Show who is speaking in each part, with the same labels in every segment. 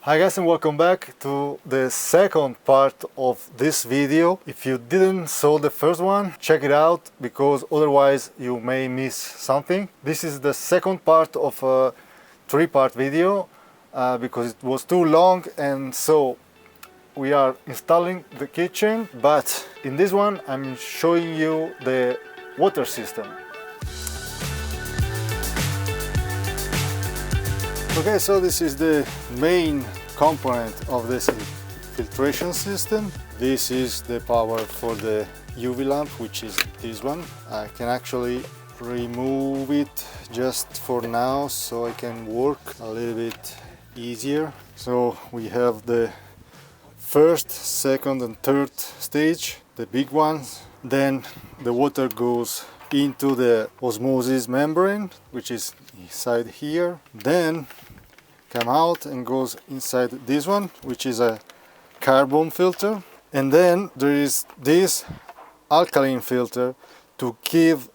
Speaker 1: Hi guys, and welcome back to the second part of this video. If you didn't saw the first one, check it out because otherwise you may miss something. This is the second part of a three-part video because it was too long, and so we are installing the kitchen, but in this one I'm showing you the water system. Okay, so this is the main component of this filtration system. This is the power for the UV lamp, which is this one. I can actually remove it just for now so I can work a little bit easier. So we have the first, second and third stage, the big ones. Then the water goes into the osmosis membrane, which is inside here. Then come out and goes inside this one, which is a carbon filter. And then there is this alkaline filter to give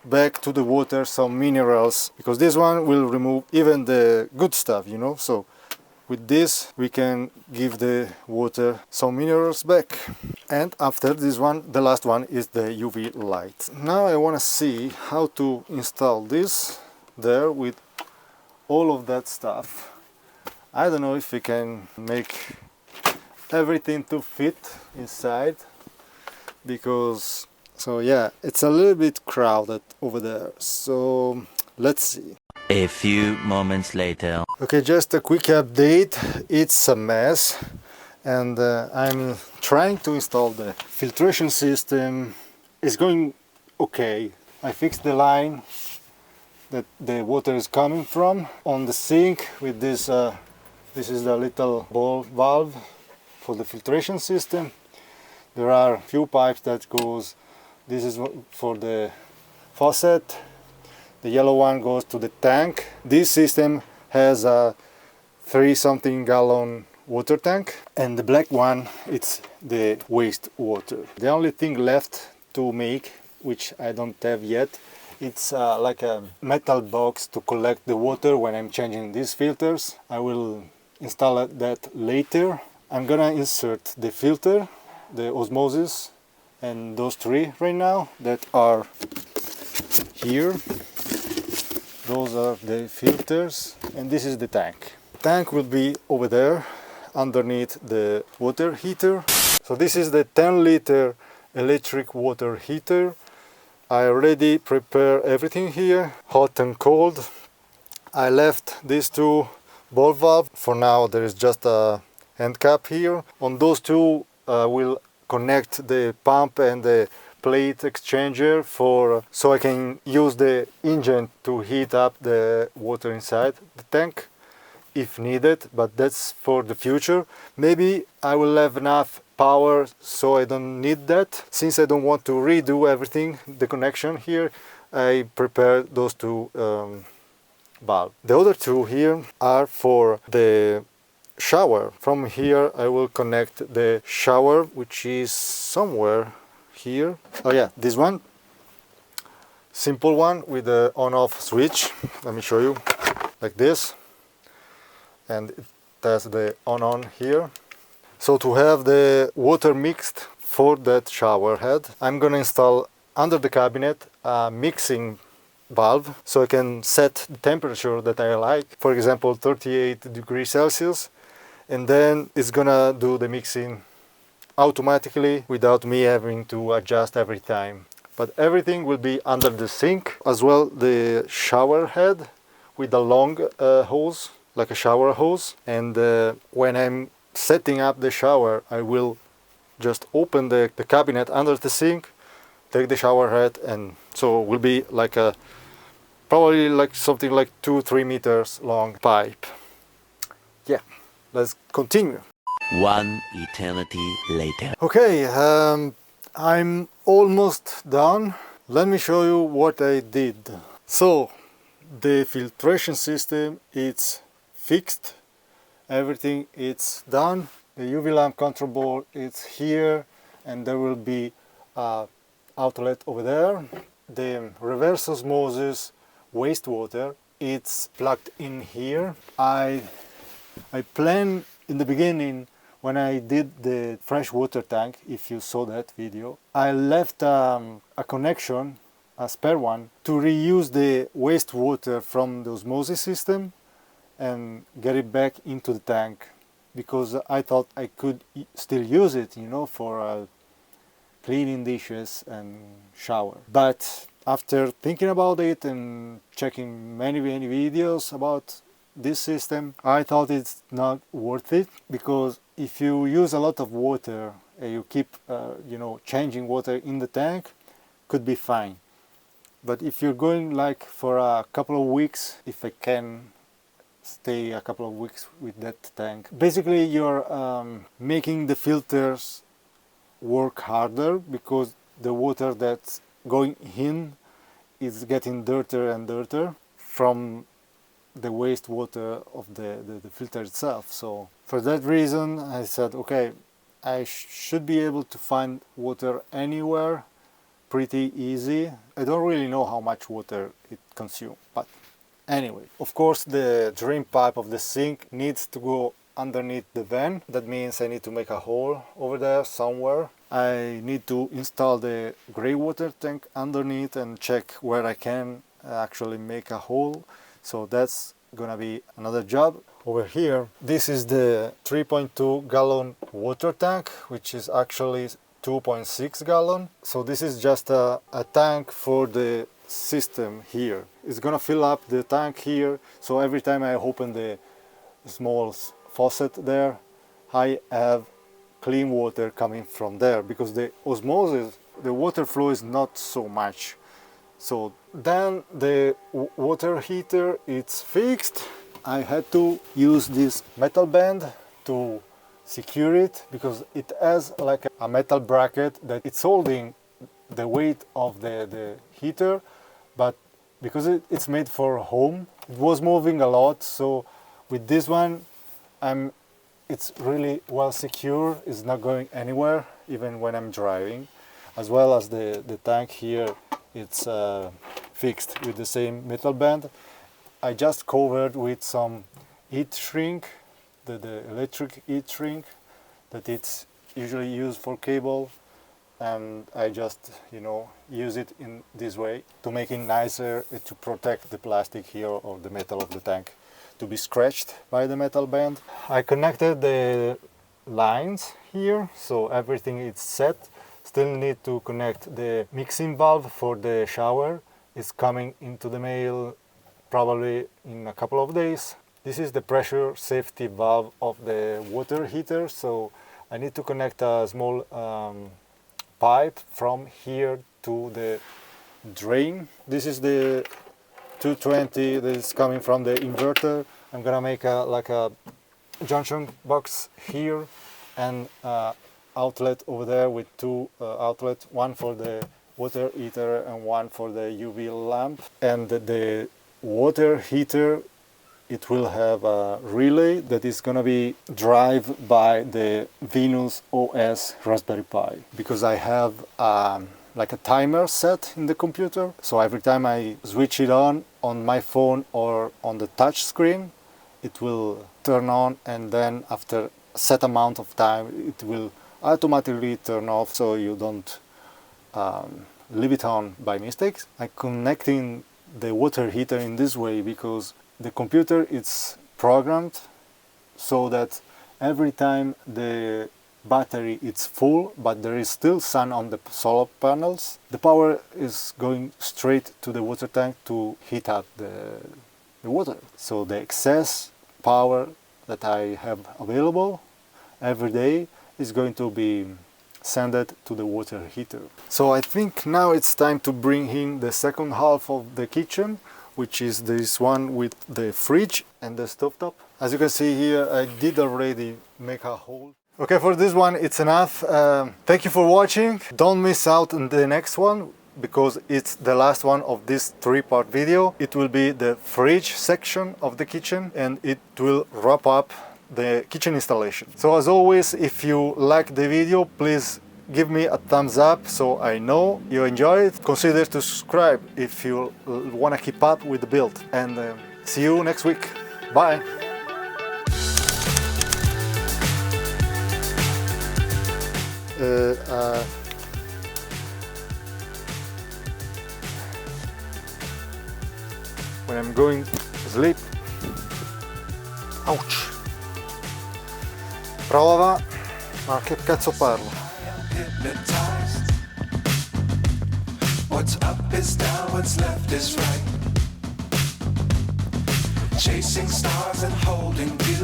Speaker 1: back to the water some minerals, because this one will remove even the good stuff, you know. So with this we can give the water some minerals back. And after this one, the last one is the UV light. Now I want to see how to install this there with all of that stuff. I don't know if we can make everything to fit inside, because so yeah, it's a little bit crowded over there. So let's see.
Speaker 2: A few moments later.
Speaker 1: Okay, just a quick update. It's a mess, and I'm trying to install the filtration system. It's going okay. I fixed the line that the water is coming from on the sink with this. This is the little ball valve for the filtration system. There are a few pipes that goes. This is for the faucet. The yellow one goes to the tank. This system has a 3-something gallon water tank, and the black one, it's the wastewater. The only thing left to make, which I don't have yet, it's like a metal box to collect the water when I'm changing these filters. I will install that later. I'm gonna insert the filter, the osmosis, and those three right now that are here. Those are the filters, and this is the tank. The tank will be over there underneath the water heater. So this is the 10-liter electric water heater. I already prepared everything here, hot and cold. I left these two ball valves. For now there is just a end cap here. On those two we'll connect the pump and the plate exchanger so I can use the engine to heat up the water inside the tank if needed, but that's for the future. Maybe I will have enough power so I don't need that. Since I don't want to redo everything, the connection here, I prepared those two valves. The other two here are for the shower. From here I will connect the shower, which is somewhere here. Oh yeah, this one. Simple one with the on-off switch. Let me show you. Like this. And it has the on here. So to have the water mixed for that shower head, I'm gonna install under the cabinet a mixing valve so I can set the temperature that I like, for example 38 degrees Celsius, and then it's gonna do the mixing automatically without me having to adjust every time. But everything will be under the sink, as well the shower head with a long hose, like a shower hose. And when I'm setting up the shower, I will just open the cabinet under the sink, take the shower head, and so it will be like a probably like something like 2-3 meters long pipe. Yeah, let's continue.
Speaker 2: One eternity later.
Speaker 1: Okay, I'm almost done. Let me show you what I did. So the filtration system, it's fixed. Everything is done. The UV lamp control board is here, and there will be an outlet over there. The reverse osmosis wastewater, it's plugged in here. I plan In the beginning, when I did the fresh water tank, if you saw that video, I left a connection, a spare one, to reuse the wastewater from the osmosis system and get it back into the tank, because I thought I could still use it, you know, for cleaning dishes and shower. But after thinking about it and checking many videos about this system, I thought it's not worth it, because if you use a lot of water and you keep you know, changing water in the tank, could be fine. But if you're going like for a couple of weeks, if I can stay a couple of weeks with that tank, basically you're making the filters work harder, because the water that's going in is getting dirtier and dirtier from the wastewater of the filter itself. So for that reason I said, okay, I should be able to find water anywhere pretty easy. I don't really know how much water it consumes, but anyway, of course the drain pipe of the sink needs to go underneath the van. That means I need to make a hole over there somewhere. I need to install the grey water tank underneath and check where I can actually make a hole. So that's gonna be another job. Over here, this is the 3.2 gallon water tank, which is actually 2.6 gallon. So this is just a tank for the system here. It's gonna fill up the tank here, so every time I open the small faucet there, I have clean water coming from there, because the osmosis, the water flow is not so much. So then the water heater, it's fixed. I had to use this metal band to secure it, because it has like a metal bracket that it's holding the weight of the heater, but because it's made for home, it was moving a lot. So with this one, it's really well secure. It's not going anywhere, even when I'm driving. As well as the tank here, it's fixed with the same metal band. I just covered with some heat shrink, the electric heat shrink that it's usually used for cable, and I just, you know, use it in this way to make it nicer, to protect the plastic here or the metal of the tank to be scratched by the metal band. I connected the lines here, so everything is set. Still need to connect the mixing valve for the shower. It's coming into the mail probably in a couple of days. This is the pressure safety valve of the water heater, so I need to connect a small pipe from here to the drain. This is the 220 that is coming from the inverter. I'm gonna make like a junction box here and outlet over there with two outlets, one for the water heater and one for the UV lamp. And the water heater, it will have a relay that is gonna be driven by the Venus OS Raspberry Pi, because I have like a timer set in the computer. So every time I switch it on my phone or on the touch screen, it will turn on, and then after a set amount of time it will automatically turn off, so you don't leave it on by mistake. I'm connecting the water heater in this way because the computer is programmed so that every time the battery is full but there is still sun on the solar panels, the power is going straight to the water tank to heat up the water. So the excess power that I have available every day is going to be sent to the water heater. So I think now it's time to bring in the second half of the kitchen, which is this one with the fridge and the stovetop. As you can see here, I did already make a hole. Okay, for this one it's enough. Thank you for watching. Don't miss out on the next one, because it's the last one of this three-part video. It will be the fridge section of the kitchen, and it will wrap up the kitchen installation. So as always, if you like the video, please give me a thumbs up so I know you enjoy it. Consider to subscribe if you want to keep up with the build, and see you next week. Bye. when I'm going to sleep. Ouch! Prova, ma che cazzo parlo?
Speaker 3: Hypnotized. What's up is down, what's left is right. Chasing stars and holding you